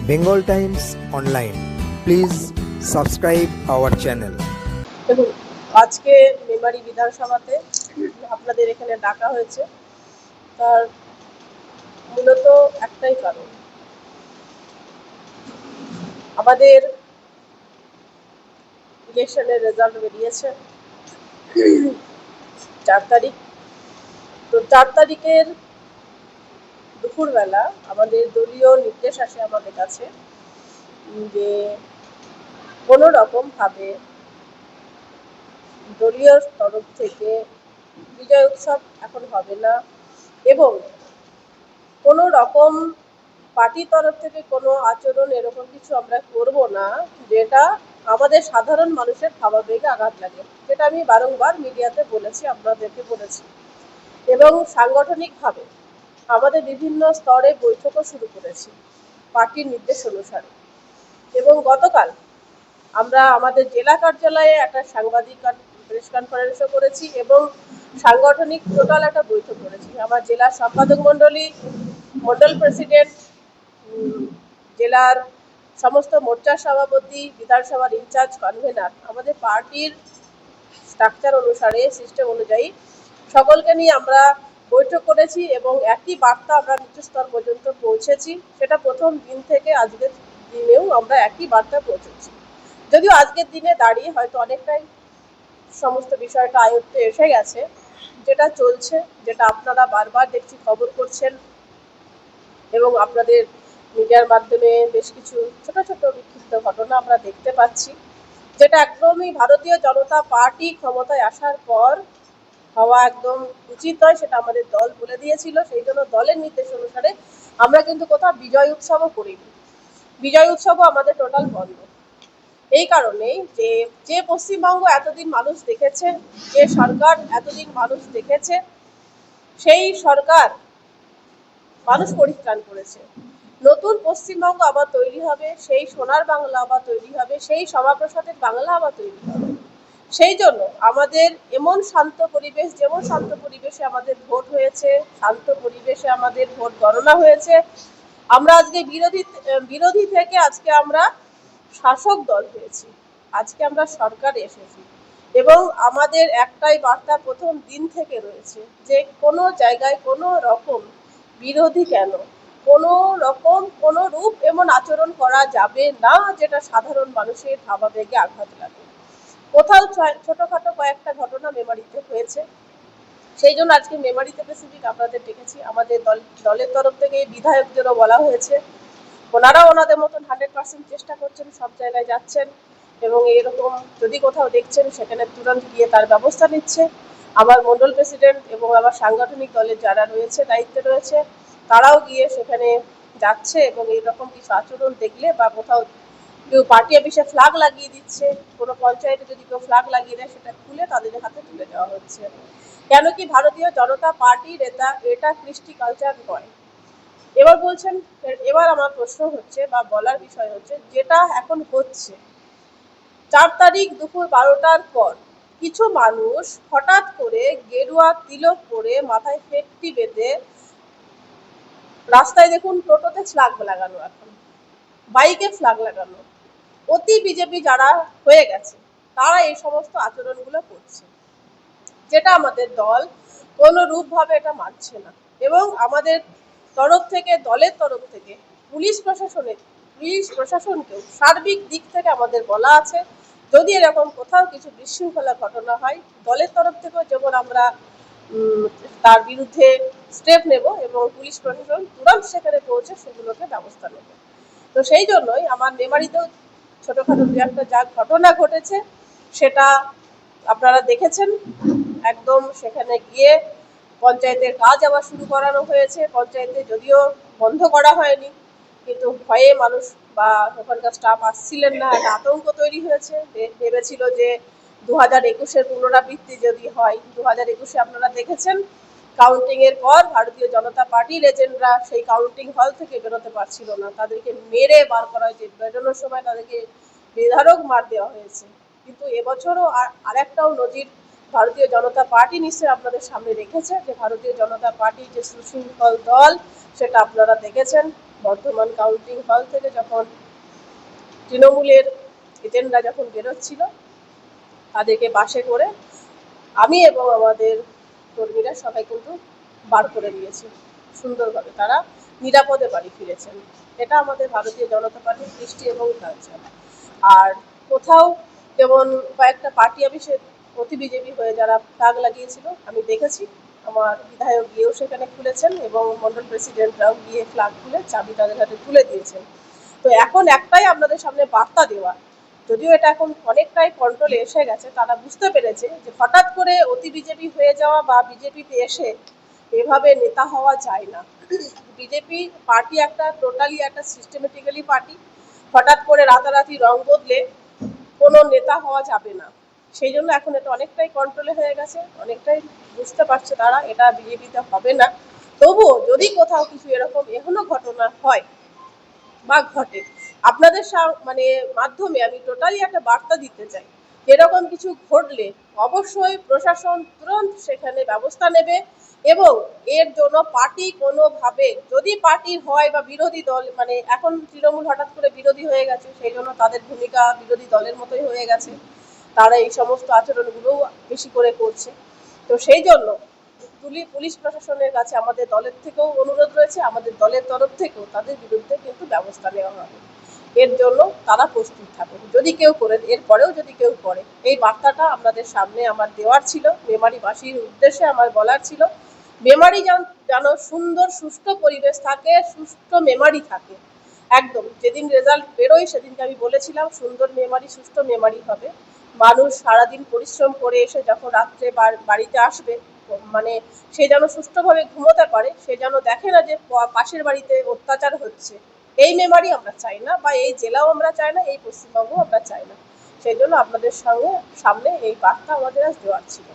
Bengal Times Online. Please subscribe our channel. দেখুন, আজকে মেমারি বিধানসভাতে আপনাদের এখানে ডাকা হয়েছে, তার মূলত একটাই কারণ। আমাদের ইলেকশনের রেজাল্ট বেরিয়েছে 4 তারিখ। তো 4 তারিখের দুপুরবেলা আমাদের দলীয় নির্দেশ আসে আমাদের কাছে যে কোনো রকমভাবে দলীয় তরফ থেকে বিজয় উৎসব এখন হবে না, এবং কোনো রকম পার্টির তরফ থেকে কোনো আচরণ এরকম কিছু আমরা করব না যেটা আমাদের সাধারণ মানুষের ভাবাবেগে আঘাত লাগে, যেটা আমি বারংবার মিডিয়াতে বলেছি, আপনাদেরকে বলেছি। এবং সাংগঠনিকভাবে আমাদের বিভিন্ন স্তরে বৈঠকও শুরু করেছি পার্টির নির্দেশ অনুসারে। এবং গতকাল আমরা আমাদের জেলা কার্যালয়ে একটা সাংবাদিক প্রেস কনফারেন্সও করেছি এবং সাংগঠনিক টোটাল একটা বৈঠক করেছি। আমার জেলার সম্পাদক মণ্ডলী, মণ্ডল প্রেসিডেন্ট, জেলার সমস্ত মোর্চার সভাপতি, বিধানসভার ইনচার্জ, কনভেনার, আমাদের পার্টির স্ট্রাকচার অনুসারে, সিস্টেম অনুযায়ী সকলকে নিয়ে আমরা বৈঠক করেছি এবং একই বার্তা আমরা নিচু স্তর পর্যন্ত পৌঁছেছি। সেটা প্রথম দিন থেকে আজকের দিনেও আমরা একই বার্তা পৌঁছেছি। যদিও আজকের দিনে দাঁড়িয়ে হয়তো অনেকটাই সমস্ত বিষয়টা আয়ত্তে এসে গেছে, যেটা চলছে, যেটা আপনারা বারবার দেখছি খবর করছেন এবং আপনাদের মিডিয়ার মাধ্যমে বেশ কিছু ছোট ছোট বিক্ষিপ্ত ঘটনা আমরা দেখতে পাচ্ছি, যেটা একদমই ভারতীয় জনতা পার্টি ক্ষমতায় আসার পর হওয়া একদম উচিত নয়, সেটা আমাদের দল বলে দিয়েছিল। সেই জন্য দলের নির্দেশ অনুসারে আমরা কিন্তু কোথাও বিজয় উৎসবও করিনি, বিজয় উৎসবও আমাদের টোটাল বন্ধ। এই কারণেই যে পশ্চিমবঙ্গ এতদিন মানুষ দেখেছে, যে সরকার এতদিন মানুষ দেখেছে, সেই সরকার মানুষ পরিত্রাণ করেছে। নতুন পশ্চিমবঙ্গ আবার তৈরি হবে, সেই সোনার বাংলা আবার তৈরি হবে, সেই সভাপ্রসাদের বাংলা আবার তৈরি হবে। সেই জন্য আমাদের এমন শান্ত পরিবেশ, যেমন শান্ত পরিবেশে আমাদের ভোট হয়েছে, শান্ত পরিবেশে আমাদের ভোট গণনা হয়েছে, আমরা আজকে বিরোধী থেকে আজকে আমরা শাসক দল হয়েছি, আজকে আমরা সরকারে এসেছি। এবং আমাদের একটাই বার্তা প্রথম দিন থেকে রয়েছে যে কোনো জায়গায় কোনো রকম বিরোধী কেন, কোনো রকম কোনো রূপ এমন আচরণ করা যাবে না যেটা সাধারণ মানুষের ভাবাবেগে আঘাত লাগে। কোথাও ছোটখাটো কয়েকটা ঘটনা মেমারিতে হয়েছে, সেই জন্য আজকে মেমারিতে স্পেসিফিক আপনাদের ডেকেছি। আমাদের দলের তরফ থেকে বিধায়কদেরও বলা হয়েছে, ওনারাও ওনাদের মতন 100% চেষ্টা করছেন, সব জায়গায় যাচ্ছেন এবং এরকম যদি কোথাও দেখছেন সেখানে তুরন্ত গিয়ে তার ব্যবস্থা নিচ্ছে। আমার মণ্ডল প্রেসিডেন্ট এবং আমার সাংগঠনিক দলের যারা রয়েছে, দায়িত্বে রয়েছে, তারাও গিয়ে সেখানে যাচ্ছে এবং এইরকম কিছু আচরণ দেখলে বা কোথাও কেউ পার্টি অফিসে ফ্ল্যাগ লাগিয়ে দিচ্ছে, কোনো পঞ্চায়েতে যদি কেউ ফ্ল্যাগ লাগিয়ে দেয় সেটা খুলে তাদের হাতে তুলে দেওয়া হচ্ছে। কেন কি ভারতীয় জনতা পার্টির এটা কৃষ্টি কালচার নয়। এবার বলছেন, এবার আমার প্রশ্ন হচ্ছে বা বলার বিষয় হচ্ছে, যেটা এখন হচ্ছে 4 তারিখ দুপুর 12টার পর কিছু মানুষ হঠাৎ করে গেরুয়া তিলক পরে, মাথায় ফেটটি বেঁধে রাস্তায়, দেখুন টোটোতে ফ্ল্যাগ লাগানো, এখন বাইকে ফ্ল্যাগ লাগানো, অতি বিজেপি যারা হয়ে গেছে তারা এই সমস্ত আচরণগুলো করছে, যেটা আমাদের দল কোনো রূপভাবে এটা মানছে না। এবং আমাদের তরফ থেকে, দলের তরফ থেকে পুলিশ প্রশাসনকেও সার্বিক দিক থেকে আমাদের বলা আছে, যদি এরকম কোথাও কিছু বিশৃঙ্খলা ঘটনা হয়, দলের তরফ থেকেও যেমন আমরা তার বিরুদ্ধে স্টেপ নেব এবং পুলিশ প্রশাসন তুরন্ত সেখানে পৌঁছে সেগুলোকে ব্যবস্থা নেবে। তো সেই জন্যই আমার মেমারিতেও ছোটোখাটো দু একটা যা ঘটনা ঘটেছে সেটা আপনারা দেখেছেন। একদম সেখানে গিয়ে পঞ্চায়েতের কাজ আবার শুরু করানো হয়েছে, পঞ্চায়েতে যদিও বন্ধ করা হয়নি, কিন্তু ভয়ে মানুষ বা ওখানকার স্টাফ আসছিলেন না, একটা আতঙ্ক তৈরি হয়েছে। ভেবেছিল যে 2021-এর পুনরাবৃত্তি যদি হয়, 2021-এ আপনারা দেখেছেন কাউন্টিংয়ের পর ভারতীয় জনতা পার্টির এজেন্টরা সেই কাউন্টিং হল থেকে বেরোতে পারছিল না, তাদেরকে মেরে বার করা হয়েছে, বেরোনোর সময় তাদেরকে বেধড়ক মার দেওয়া হয়েছে। কিন্তু এবছরও আরেকটাও নজির ভারতীয় জনতা পার্টি নিশ্চয়ই আপনাদের সামনে রেখেছে, যে ভারতীয় জনতা পার্টি যে সুশৃঙ্খল দল সেটা আপনারা দেখেছেন। বর্ধমান কাউন্টিং হল থেকে যখন তৃণমূলের এজেন্টরা যখন বেরোচ্ছিল, তাদেরকে বাসে করে আমি এবং আমাদের কর্মীরা সবাই কিন্তু বার করে দিয়েছি সুন্দরভাবে। তারা নিরাপদে বাড়ি ফিরেছেন। এটা আমাদের ভারতীয় জনতা পার্টির কৃষ্টি এবং কালচার। আর কোথাও যেমন কয়েকটা পার্টি অফিসে অতি বিজেপি হয়ে যারা ফ্ল্যাগ লাগিয়েছিল, আমি দেখেছি আমার বিধায়ক গিয়েও সেখানে খুলেছেন এবং মন্ডল প্রেসিডেন্টরাও গিয়ে ফ্ল্যাগ খুলে চাবি তাদের হাতে তুলে দিয়েছেন। তো এখন একটাই আপনাদের সামনে বার্তা দেওয়া, যদিও এটা এখন অনেকটাই কন্ট্রোলে এসে গেছে, তারা বুঝতে পেরেছে যে হঠাৎ করে অতি বিজেপি হয়ে যাওয়া বা বিজেপিতে এসে এভাবে নেতা হওয়া যায় না। বিজেপি পার্টি একটা টোটালি একটা সিস্টেমেটিক্যালি পার্টি। হঠাৎ করে রাতারাতি রং বদলে কোনো নেতা হওয়া যাবে না। সেই জন্য এখন এটা অনেকটাই কন্ট্রোলে হয়ে গেছে, অনেকটাই বুঝতে পারছে তারা এটা বিজেপিতে হবে না। তবুও যদি কোথাও কিছু এরকম এখনো ঘটনা হয় বা ঘটে, আপনাদের মানে মাধ্যমে আমি টোটালি একটা বার্তা দিতে চাই, এরকম কিছু ঘটলে অবশ্যই প্রশাসন তুরন্ত সেখানে ব্যবস্থা নেবে এবং এর জন্য পার্টি কোনোভাবে, যদি পার্টির হয় বা বিরোধী দল, মানে এখন তৃণমূল হঠাৎ করে বিরোধী হয়ে গেছে, সেই জন্য তাদের ভূমিকা বিরোধী দলের মতোই হয়ে গেছে, তারা এই সমস্ত আচরণগুলোও বেশি করে করছে। তো সেই জন্য পুলিশ প্রশাসনের কাছে আমাদের দলের থেকেও অনুরোধ রয়েছে, আমাদের দলের তরফ থেকেও তাদের বিরুদ্ধে কিন্তু ব্যবস্থা নেওয়া হবে। এর জন্য তারা প্রস্তুত থাকুন, যদি কেউ করে, এরপরেও যদি কেউ করে। এই বার্তাটা আপনাদের সামনে আমার দেওয়ার ছিল, মেমারিবাসীর উদ্দেশ্যে আমার বলার ছিল। মেমারি যেন সুন্দর সুষ্ঠু পরিবেশ থাকে, সুষ্ঠু মেমারি থাকে। একদম যেদিন রেজাল্ট বেরোয় সেদিনকে আমি বলেছিলাম সুন্দর মেমারি, সুষ্ঠু মেমারি হবে। মানুষ সারাদিন পরিশ্রম করে এসে যখন রাত্রে বাড়িতে আসবে, মানে সে যেন সুষ্ঠুভাবে ঘুমোতে পারে, সে যেন দেখে না যে পাশের বাড়িতে অত্যাচার হচ্ছে। এই মেমারি আমরা চাই না, বা এই জেলাও আমরা চাই না, এই পশ্চিমবঙ্গ আমরা চাই না। সেই জন্য আপনাদের সামনে এই বার্তা আমাদের আজ দেওয়ার ছিল।